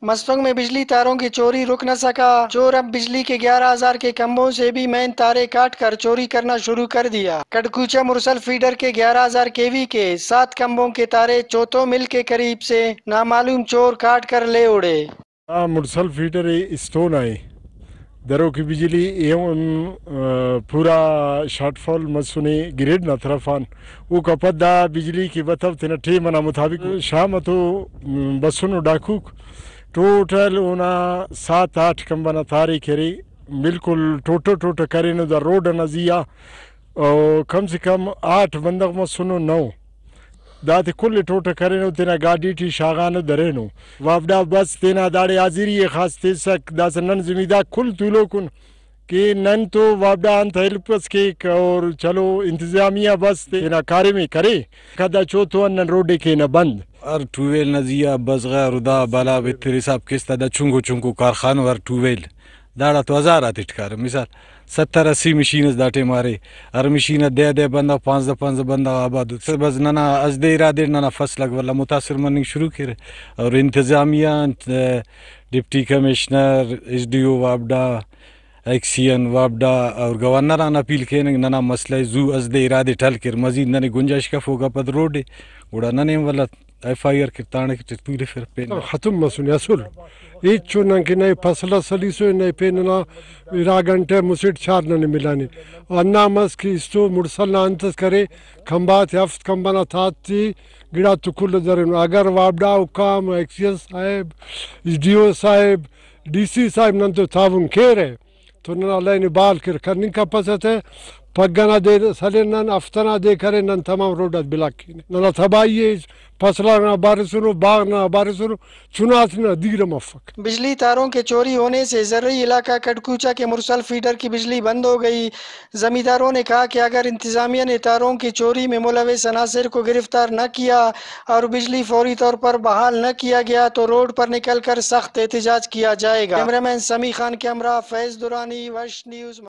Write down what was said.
مستونگ میں بجلی تاروں کی چوری رک نہ سکا، چور اب بجلی کے 11,000 کے کھمبوں سے بھی مین تارے کاٹ کر چوری کرنا شروع کر دیا۔ کڈکوچا مرسل فیڈر کے 11,000 kV کے 7 کھمبوں کے تارے چوتو مل کے قریب سے نامعلوم چور کاٹ کر لے اڑے۔ مرسل فیڈر اسٹون آئے دروں کی بجلی پورا شارٹ فال مسونے گریڈ نہ طرفان وہ کپت دا بجلی کی بطب تینا ٹیمنا مطابق شام تو بسونو ڈاکوک ٹوٹل اونا 7-8 کمبنا تاری کرے بالکل ٹوٹو کرے نو دا روڈ نزیا اور کم سے کم 8 بندق مسونو 9 داتے کل ٹوٹا کرے نو تینا گاڑی ٹی شاغانو درے نو وابڈا بس تینا داڑے حاضری خاص تیسک دا سنن زمیدہ کل طولو کن کہ نن تو وابڈا انت ہیلپس کے اور چلو انتظامیہ بس تینا کارے میں کرے کدا چوتو انن روڈے کے نہ بند ار ٹویل نزیا بزغا ردا بالا بتر حساب کستا دا چنگو کارخانو ار ٹویل داڑا تو ہزارات اٹکار مثال 70-80 مشینز داٹے مارے ہر مشین دے بندہ 5 بندہ آباد بس ننا از دے ارادے ننا فصلک والا متاثر مننگ شروع کرے اور انتظامیہ ڈپٹی کمشنر SDO وابڈا ایکسین وابڈا اور گورنران اپیل کیننگ ننا مسئلہ زو از دے ارادے ٹل کر مزید ننے گنجائش کا فوگا پد روڈے گوڑا ننے والا FIR کرتانے کی پورے پھر پین ختم مسونی اصول ایک چونن کہ نئے فصلہ سلیسو نئے پیننا ارا گھنٹے مسیٹ چار ننے ملانی انا مس کی استو مرسلنا انتس کرے کھمبات ہفت کھمبنا تھاتی گڑا تو کل درن اگر وابڈا حکام ایکسیس صاحب SDO صاحب DC صاحب نن تو تعاون کھیرے تو ننا لائن بال کر کرنی کا پست ہے پگنا دے سلے نن افتنا دے کرے نن تمام روڈت بلاک کینے ننا تباہی ہے فصلہ نہ بارسنو باغ نہ بارسنو چنات نہ دیر مفق۔ بجلی تاروں کے چوری ہونے سے زرعی علاقہ کڈکوچا کے مرسل فیڈر کی بجلی بند ہو گئی۔ زمینداروں نے کہا کہ اگر انتظامیہ نے تاروں کی چوری میں ملوث عناصر کو گرفتار نہ کیا اور بجلی فوری طور پر بحال نہ کیا گیا تو روڈ پر نکل کر سخت احتجاج کیا جائے گا۔ کیمرہ مین سمیع خان کے ہمراہ فیض درانی، وش نیوز۔